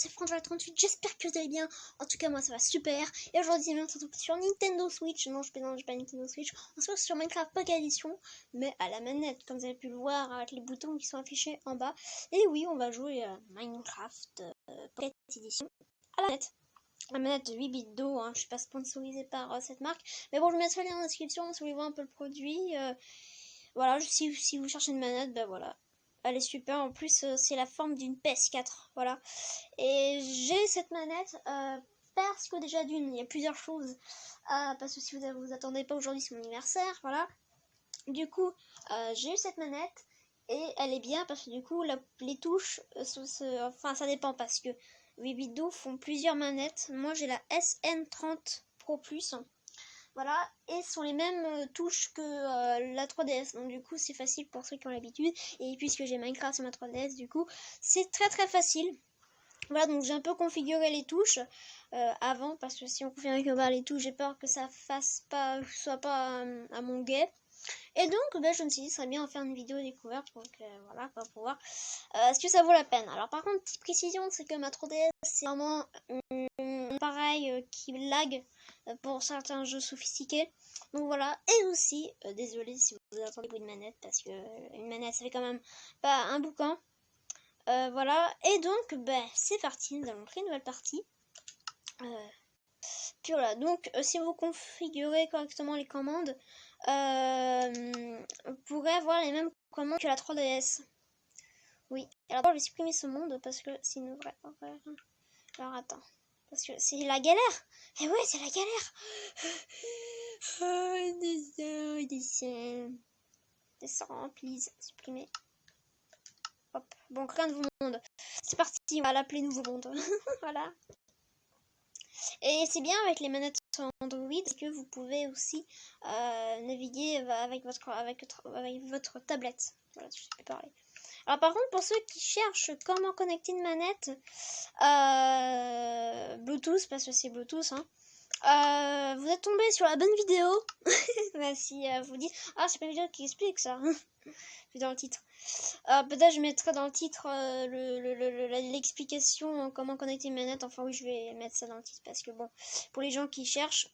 c'est Franchal38, j'espère que vous allez bien. En tout cas, moi ça va super. Et aujourd'hui, on se retrouve sur Nintendo Switch. Non, je plaisante, j'ai pas Nintendo Switch. On se retrouve sur Minecraft Pocket Edition, mais à la manette, comme vous avez pu le voir avec les boutons qui sont affichés en bas. Et oui, on va jouer à Minecraft Pocket Edition à la manette. La manette de 8 bits d'eau, hein. Je suis pas sponsorisée par cette marque. Mais bon, je mettrai le lien en description si vous voulez voir un peu le produit. Voilà, si vous cherchez une manette, ben voilà. Elle est super, en plus c'est la forme d'une PS4, voilà. Et j'ai cette manette parce que déjà d'une, il y a plusieurs choses. Parce que si vous attendez pas, aujourd'hui c'est mon anniversaire, voilà. Du coup, j'ai eu cette manette et elle est bien parce que du coup les touches, enfin ça dépend parce que 8 bits d'eau font plusieurs manettes. Moi j'ai la SN30 Pro Plus. Voilà, et ce sont les mêmes touches que la 3DS, donc du coup c'est facile pour ceux qui ont l'habitude, et puisque j'ai Minecraft sur ma 3DS, du coup c'est très facile. Voilà, donc j'ai un peu configuré les touches avant, parce que si on configure les touches, j'ai peur que ça soit pas à mon guet. Et donc, je me suis dit, ce serait bien en faire une vidéo découverte, donc voilà, pour voir est-ce que ça vaut la peine. Alors par contre, petite précision, c'est que ma 3DS, c'est vraiment pareil qui lag pour certains jeux sophistiqués. Donc voilà, et aussi, désolé si vous entendez bruit de manette, parce que une manette, ça fait quand même pas un boucan. Voilà, et donc, c'est parti, nous allons créer une nouvelle partie. Puis voilà, donc si vous configurez correctement les commandes, vous pourrez avoir les mêmes commandes que la 3DS. Oui, alors je vais supprimer ce monde parce que c'est une vraie horreur. Alors attends, parce que c'est la galère. Eh ouais, c'est la galère. Descends, please, supprimer. Hop, bon, créer un nouveau monde. C'est parti, on va l'appeler nouveau monde. Voilà. Et c'est bien avec les manettes Android que vous pouvez aussi naviguer avec votre tablette. Voilà, je sais pas parler. Alors par contre, pour ceux qui cherchent comment connecter une manette Bluetooth, parce que c'est Bluetooth, hein, vous êtes tombé sur la bonne vidéo. Si vous dites, ah c'est pas une vidéo qui explique ça. Dans le titre. Peut-être je mettrai dans le titre l'explication comment connecter une manette. Enfin oui, je vais mettre ça dans le titre parce que bon, pour les gens qui cherchent,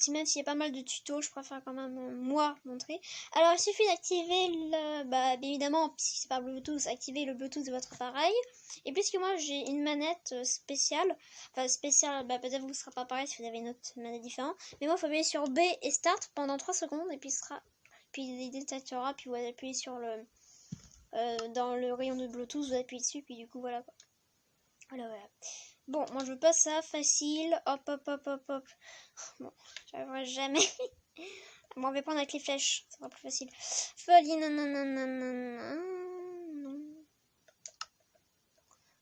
même s'il y a pas mal de tutos, je préfère quand même moi montrer. Alors il suffit d'activer le, bien évidemment, si c'est pas Bluetooth, activer le Bluetooth de votre appareil. Et puisque moi j'ai une manette spéciale, peut-être vous ne sera pas pareil si vous avez une autre manette différente. Mais moi il faut appuyer sur B et Start pendant 3 secondes et puis il détectera, puis vous appuyez sur le dans le rayon de Bluetooth, vous appuyez dessus, puis du coup voilà quoi. Voilà. Bon, moi je veux pas ça, facile. Hop. Bon, j'arriverai jamais. Bon, on va prendre avec les flèches, ça sera plus facile. Folie, non.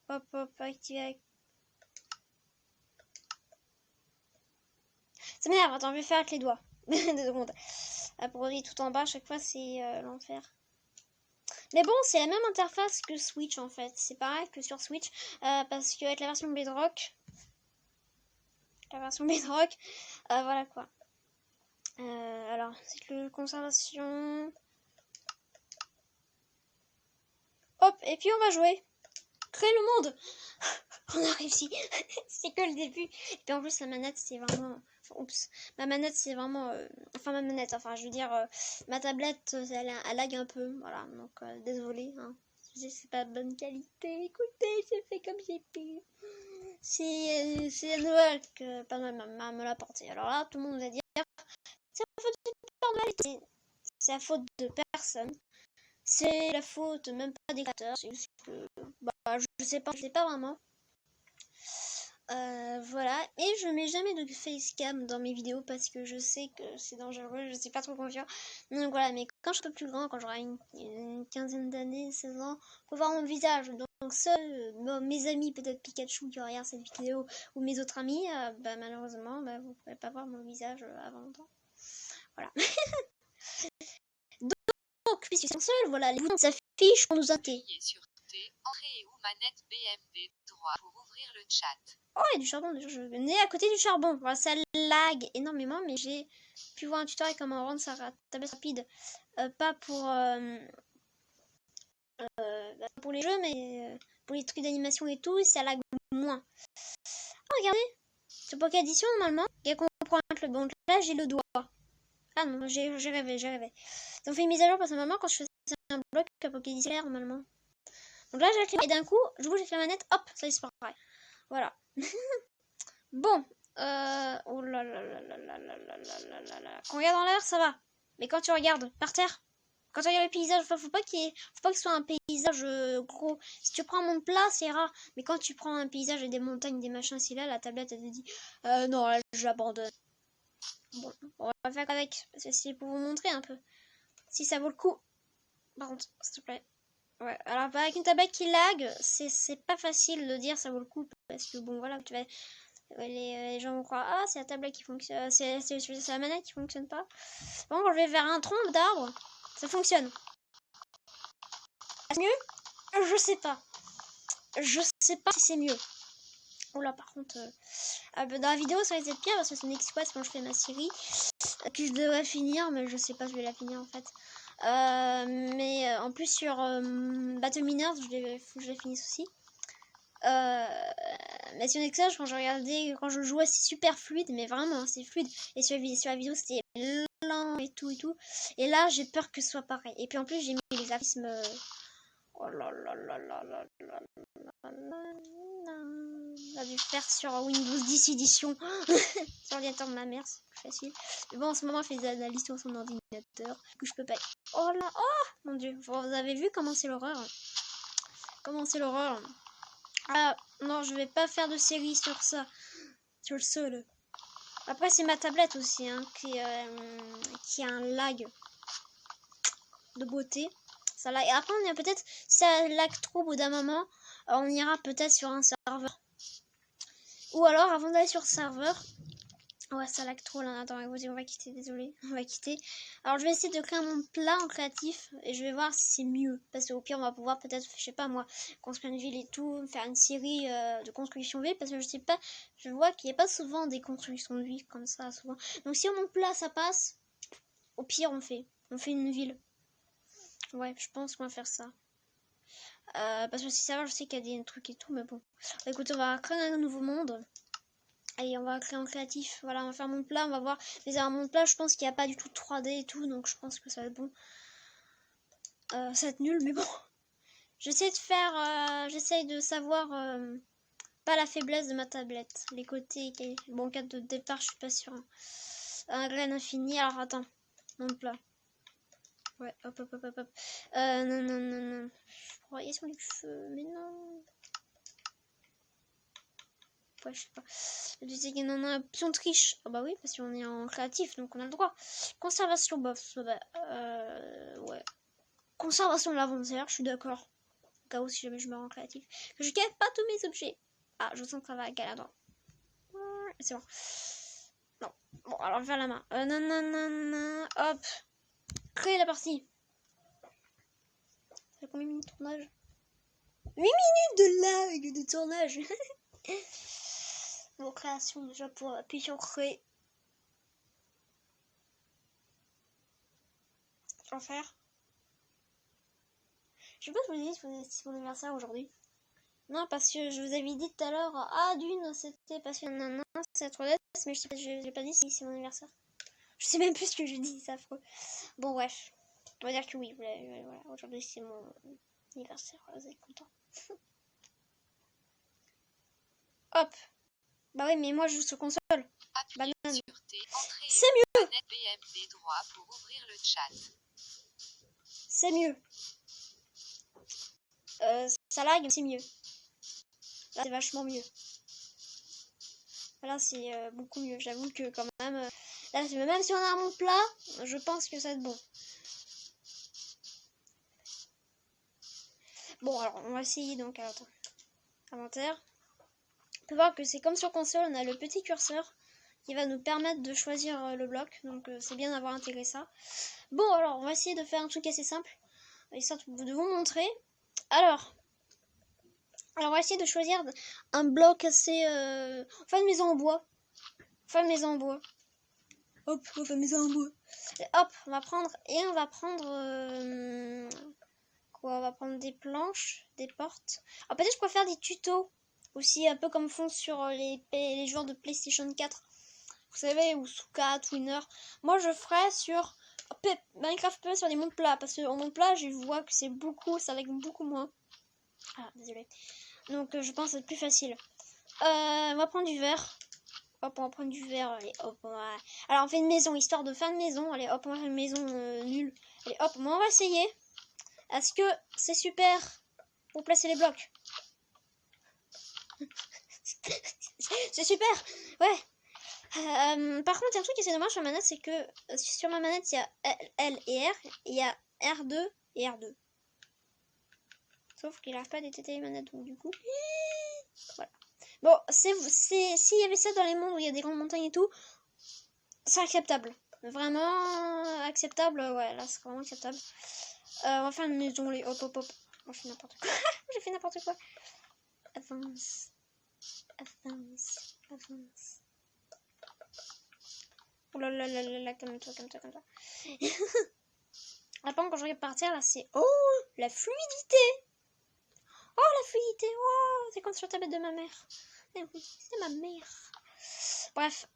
Hop, activer avec. Ça m'énerve, attends, je vais faire avec les doigts. 2 secondes. Pour tout en bas, à chaque fois c'est l'enfer. Mais bon, c'est la même interface que Switch en fait. C'est pareil que sur Switch. Parce qu'avec la version Bedrock. Voilà quoi. Alors, cycle conservation. Hop, et puis on va jouer. Créer le monde. On a réussi. C'est que le début. Et puis en plus, la manette, c'est vraiment. Oups. Ma manette, c'est vraiment. Je veux dire, ma tablette, elle lag un peu. Voilà, donc désolé. Hein. C'est pas de bonne qualité. Écoutez, j'ai fait comme j'ai pu. C'est Noël que Père Noël me l'a porté. Alors là, tout le monde va dire c'est la faute de Père Noël. C'est la faute de personne. C'est la faute même pas des créateurs. C'est juste que je sais pas vraiment. Voilà, et je mets jamais de facecam dans mes vidéos parce que je sais que c'est dangereux, je sais pas trop confiant. Donc voilà, mais quand je serai plus grand, quand j'aurai une quinzaine d'années, 16 ans, faut voir mon visage. Donc seuls mes amis, peut-être Pikachu qui regarde cette vidéo, ou mes autres amis, malheureusement, vous pourrez pas voir mon visage avant longtemps. Voilà. Donc, puisqu'ils sont seuls, voilà, les boutons s'affichent pour nous indiquer. Entrée ou manette BMD droit pour ouvrir le chat. Oh, il y a du charbon, déjà je venais à côté du charbon. Voilà, ça lag énormément, mais j'ai pu voir un tutoriel comment rendre sa tablette rapide. Pas pour les jeux, mais pour les trucs d'animation et tout, ça lag moins. Oh, regardez, sur Pocket Edition, normalement, il y a qu'on prend un club. Donc là, j'ai le doigt. Ah non, j'ai rêvé. Ils ont fait une mise à jour parce que normalement, quand je faisais un bloc, à Pocket Edition, normalement. Donc là, j'ai la clé. Et d'un coup, je bouge avec la manette, hop, ça disparaît. Voilà. Bon. Oh là là là là là là là là là là. Quand on regarde en l'air, ça va. Mais quand tu regardes par terre, quand tu regardes le paysage, faut pas que ce soit un paysage gros. Si tu prends un monde plat, c'est rare. Mais quand tu prends un paysage et des montagnes, des machins, si là, la tablette, elle te dit non, là, j'abandonne. Bon, on va faire avec. C'est pour vous montrer un peu. Si ça vaut le coup. Par contre, s'il te plaît. Ouais, alors avec une tablette qui lag, c'est pas facile de dire ça vaut le coup. Parce que bon, voilà, tu vas. Les gens vont croire, ah, c'est la tablette qui fonctionne, c'est la manette qui fonctionne pas. Bon, quand je vais vers un tronc d'arbre, ça fonctionne. C'est mieux? Je sais pas. Je sais pas si c'est mieux. Oh là, par contre, dans la vidéo, ça va être pire parce que c'est une X-Squad quand je fais ma série que je devrais finir, mais je sais pas si je vais la finir en fait. Mais en plus, sur Battle Miners, faut que je la finisse aussi. Mais sur Nexus, quand je regardais, quand je jouais, c'est super fluide, mais vraiment c'est fluide. Et sur la vidéo, c'était lent et tout. Et là, j'ai peur que ce soit pareil. Et puis en plus, j'ai mis les graphismes. Oh là là là là là là là là. On a dû faire sur Windows 10 Edition. Sur l'ordinateur de ma mère, c'est plus facile. Mais bon, en ce moment, je fais des analyses sur son ordinateur. Que je peux pas. Oh là, oh mon dieu. Vous avez vu comment c'est l'horreur? Comment c'est l'horreur? Ah non, je vais pas faire de série sur ça. Sur le sol. Après, c'est ma tablette aussi hein, qui a un lag de beauté. Ça lag. Et après, on ira peut-être, si ça lag trop au bout d'un moment, on ira peut-être sur un serveur. Ou alors, avant d'aller sur le serveur, ouais, ça lag trop là. Attends, on va quitter, désolé. On va quitter. Alors, je vais essayer de créer un monde plat en créatif et je vais voir si c'est mieux. Parce qu'au pire, on va pouvoir peut-être, je sais pas moi, construire une ville et tout, faire une série de construction de ville. Parce que je sais pas, je vois qu'il n'y a pas souvent des constructions de ville comme ça, souvent. Donc, si au monde plat ça passe, au pire, on fait une ville. Ouais, je pense qu'on va faire ça. Parce que si ça va, je sais qu'il y a des trucs et tout, mais bon. Écoutez, on va créer un nouveau monde. Allez, on va créer en créatif. Voilà, on va faire un monde plat, on va voir. Mais un monde plat, je pense qu'il n'y a pas du tout de 3D et tout, donc je pense que ça va être bon. Ça va être nul, mais bon. J'essaie de savoir pas la faiblesse de ma tablette. Les côtés, bon, en cas de départ, je suis pas sûre. Un grain infini, alors attends. Monde plat. Ouais, hop. Non. Je croyais sur les cheveux, mais non. Ouais, je sais pas. Je disais qu'il y en a un pion triche. Ah bah oui, parce qu'on est en créatif, donc on a le droit. Conservation bof. Ouais. Conservation de l'inventaire, je suis d'accord. Au cas où si jamais je me rends créatif. Que je garde pas tous mes objets. Ah, je sens que ça va galérer. C'est bon. Non. Bon, alors vers la main. Non. Hop. Créer la partie. Ça fait combien de minutes de tournage? 8 minutes de lag de tournage. Bon, création déjà pour appuyer sur créer. Je vais en faire. Je sais pas si vous avez dit c'est mon anniversaire aujourd'hui. Non, parce que je vous avais dit tout à l'heure, ah d'une, c'était parce que non, c'est trop laisse, mais je sais pas, j'ai pas dit si c'est mon anniversaire. Je sais même plus ce que je dis, c'est affreux. Bon, bref. On va dire que oui, voilà, aujourd'hui c'est mon anniversaire, vous êtes contents. Hop. Bah oui, mais moi je joue sur console. Appuyez sur T, c'est mieux. Manette BMD droit pour ouvrir le chat. C'est mieux. Ça lag, c'est mieux. Là, c'est vachement mieux. Là, c'est beaucoup mieux. J'avoue que quand même, là, même si on a un monde plat, je pense que ça va être bon. Bon, alors, on va essayer donc. Alors, attends. Inventaire. On peut voir que c'est comme sur console, on a le petit curseur qui va nous permettre de choisir le bloc. Donc, c'est bien d'avoir intégré ça. Bon, alors, on va essayer de faire un truc assez simple. Histoire de vous montrer. Alors, on va essayer de choisir un bloc assez... Enfin, une maison en bois. Hop, on fait une maison en bois. Et hop, on va prendre... Et on va prendre... quoi, on va prendre des planches, des portes. Alors peut-être je pourrais faire des tutos Aussi un peu comme font sur les joueurs de PlayStation 4. Vous savez, ou Suka, Twinner. Moi je ferais sur Minecraft PE sur des mondes plats. Parce qu'en monde plat, je vois que c'est beaucoup, ça lag beaucoup moins. Ah, désolé. Donc je pense que c'est plus facile. On va prendre du verre. Hop, on va prendre du verre. Allez, hop, alors on fait une maison, histoire de faire une maison. Allez, hop, on va faire une maison nulle. Allez, hop, on va essayer. Est-ce que c'est super pour placer les blocs? C'est super. Ouais. Par contre, il y a un truc qui est dommage sur ma manette, c'est que sur ma manette, il y a L et R. Et il y a R2 et R2. Sauf qu'il n'arrive pas à détecter les manettes, donc du coup... Voilà. Bon, s'il y avait ça dans les mondes où il y a des grandes montagnes et tout, c'est acceptable. Vraiment acceptable, ouais, là c'est vraiment acceptable. On va faire une maison, les hop hop hop. Moi je fais n'importe quoi. J'ai fait n'importe quoi. Avance. Avance. Avance. Oh là là là là là, calme-toi, calme-toi, calme-toi. Après, quand je regarde partir, là c'est... Oh, la fluidité. Oh, la fluidité. Oh, c'est comme sur la tablette de ma mère. Eh oui, c'est ma mère. Bref,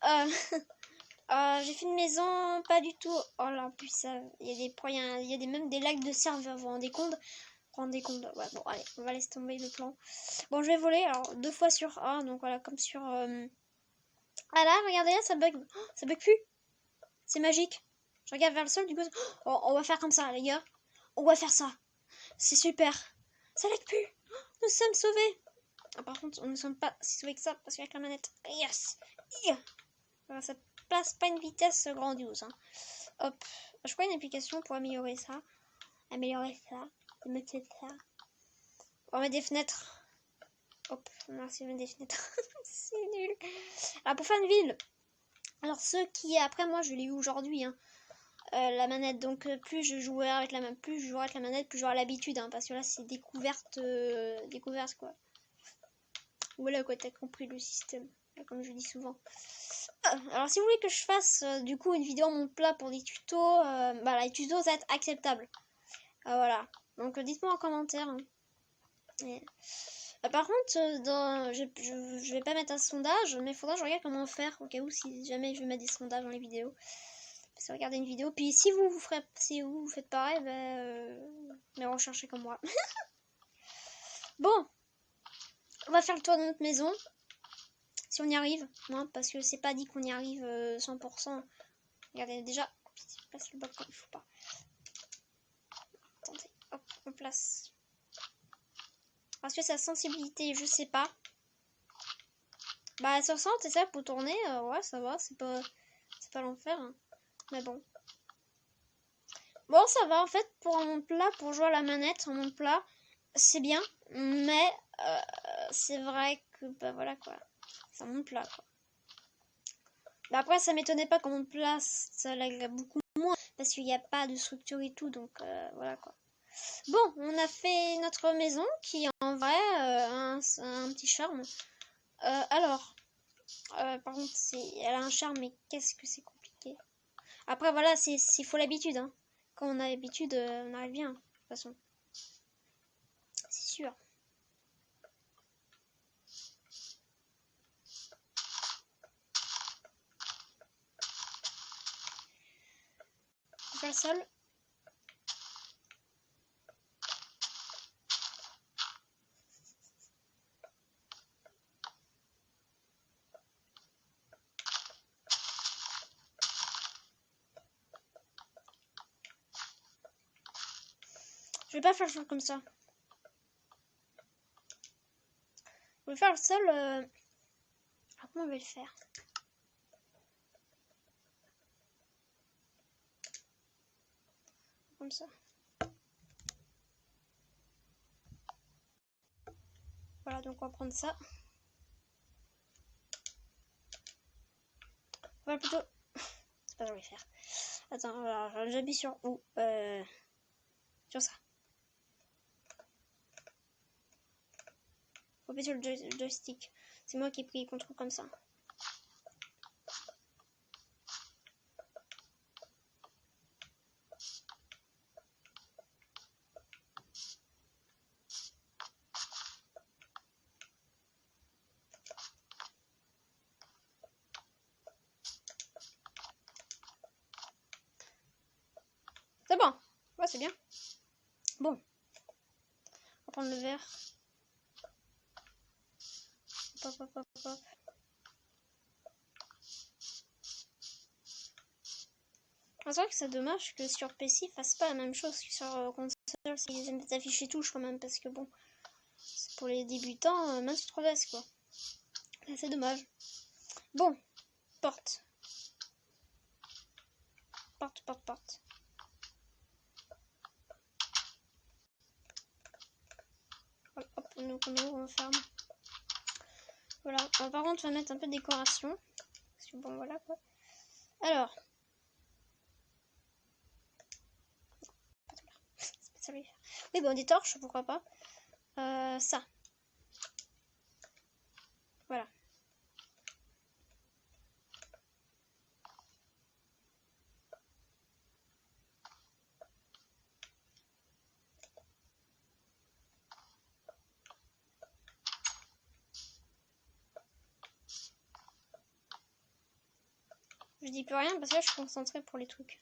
j'ai fait une maison, pas du tout. Oh là, en plus, ça, il y a même des lags de serveur, vous vous rendez compte. Ouais, bon, allez, on va laisser tomber le plan. Bon, je vais voler, alors 2 fois sur A, donc voilà, comme sur... Ah là, regardez là, ça bug. Oh, ça bug plus. C'est magique. Je regarde vers le sol, du coup, oh, on va faire comme ça, les gars. On va faire ça. C'est super. Ça lag plus. Oh, nous sommes sauvés. Ah, par contre, on ne sommes pas si sauvés que ça, parce qu'avec la manette... Yes. Yeah. Voilà, ça passe pas une vitesse grandiose. Hein. Hop. Je crois une application pour améliorer ça. Améliorer ça. Mettre ça. On va mettre des fenêtres. Hop. Merci de mettre des fenêtres. C'est nul. Alors, pour faire une ville. Alors, ceux qui... Après, moi, je l'ai eu aujourd'hui. Hein. La manette. Donc, plus je jouerai avec la manette, plus j'aurai l'habitude. Hein, parce que là, c'est découverte. Découverte, quoi. Voilà, quoi. T'as compris le système. Comme je dis souvent. Alors si vous voulez que je fasse du coup une vidéo en mon plat pour des tutos, bah les tutos ça va être acceptable. Voilà. Donc dites-moi en commentaire. Hein. Et, par contre, je vais pas mettre un sondage, mais il faudra que je regarde comment faire au cas où si jamais je vais mettre des sondages dans les vidéos. Parce que regardez une vidéo. Puis si vous faites pareil, mais recherchez comme moi. Bon, on va faire le tour de notre maison. Si on y arrive, non, parce que c'est pas dit qu'on y arrive 100%. Regardez, déjà, je place le bloc comme il faut pas. Attendez, hop, on place. Parce que sa sensibilité, je sais pas. Bah, 60, c'est ça, pour tourner, ouais, ça va, c'est pas l'enfer. Hein. Mais bon. Bon, ça va, en fait, pour un monde plat, pour jouer à la manette en monde plat, c'est bien. Mais, c'est vrai que, bah voilà, quoi. C'est un monde plat, quoi. Bah après, ça m'étonnait pas qu'en monde plat, ça lag beaucoup moins. Parce qu'il n'y a pas de structure et tout, donc voilà, quoi. Bon, on a fait notre maison qui en vrai un petit charme. Alors, par contre, elle a un charme, mais qu'est-ce que c'est compliqué. Après, voilà, il faut l'habitude. Hein. Quand on a l'habitude, on arrive bien, de toute façon. C'est sûr. On fait le sol. Je vais pas faire le sol comme ça. Je vais faire le sol. Comment on va le faire? Comme ça. Voilà, donc on va prendre ça. Voilà, plutôt. C'est pas ce que je vais faire. Attends, alors j'appuie sur où sur ça. Faut appuyer sur le joystick. C'est moi qui ai pris le contrôle comme ça. Ouais, c'est bien. Bon. On va prendre le verre. Hop, hop, hop, hop. C'est vrai que c'est dommage que sur PC ils fassent pas la même chose que sur console. Ils aiment des affiches et touches quand même, parce que bon, c'est pour les débutants, même sur 3DS quoi. C'est dommage. Bon, porte. Porte, porte, porte. Hop, hop, on ferme. Voilà, par contre, on va mettre un peu de décoration. Parce que bon, voilà quoi. Alors. Oui, bon, des torches, pourquoi pas. Ça. Voilà. Je dis plus rien parce que là, je suis concentrée pour les trucs.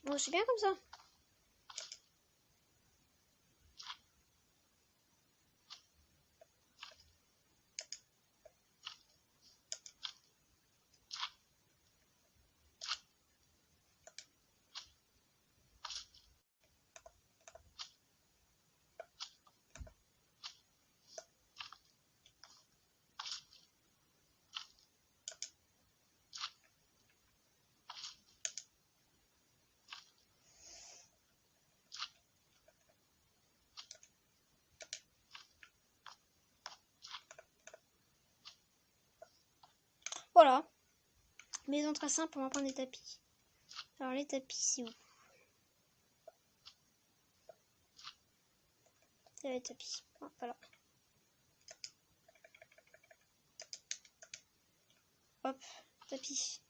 Bon, c'est bien comme ça. Voilà. Maison très simple, on va prendre des tapis. Alors, les tapis, c'est où? C'est les tapis. Oh, voilà. Hop, tapis.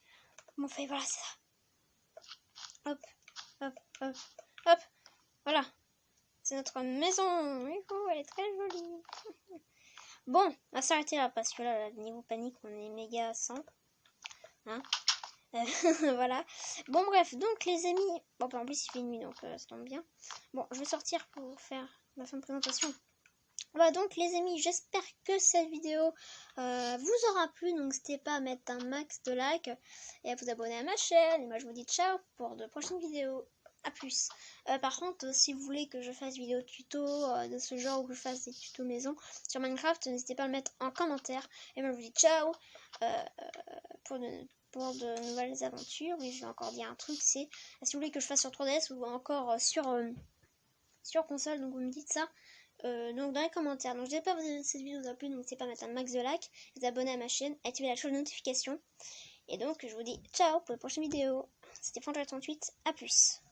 Bon, fait, voilà, c'est ça. Hop, hop, hop, hop. Voilà. C'est notre maison. Elle est très jolie. Bon, on va s'arrêter là parce que là, niveau panique, on est méga à 100. Hein? Voilà. Bon, bref, donc les amis. Bon, en plus, il fait nuit, donc ça tombe bien. Bon, je vais sortir pour faire ma fin de présentation. Voilà, donc les amis, j'espère que cette vidéo vous aura plu. Donc n'hésitez pas à mettre un max de likes et à vous abonner à ma chaîne. Et moi je vous dis ciao pour de prochaines vidéos. A plus. Par contre, si vous voulez que je fasse vidéo tuto de ce genre ou que je fasse des tutos maison sur Minecraft, n'hésitez pas à le mettre en commentaire. Et moi je vous dis ciao pour de nouvelles aventures. Oui, je vais encore dire un truc, c'est si vous voulez que je fasse sur 3DS ou encore sur console, donc vous me dites ça. Donc dans les commentaires. Donc je ne sais pas si cette vidéo vous a plu, donc n'hésitez pas à mettre un max de like, vous abonner à ma chaîne, activer la cloche de notification. Et donc je vous dis ciao pour les prochaines vidéos. C'était Franck38, à plus.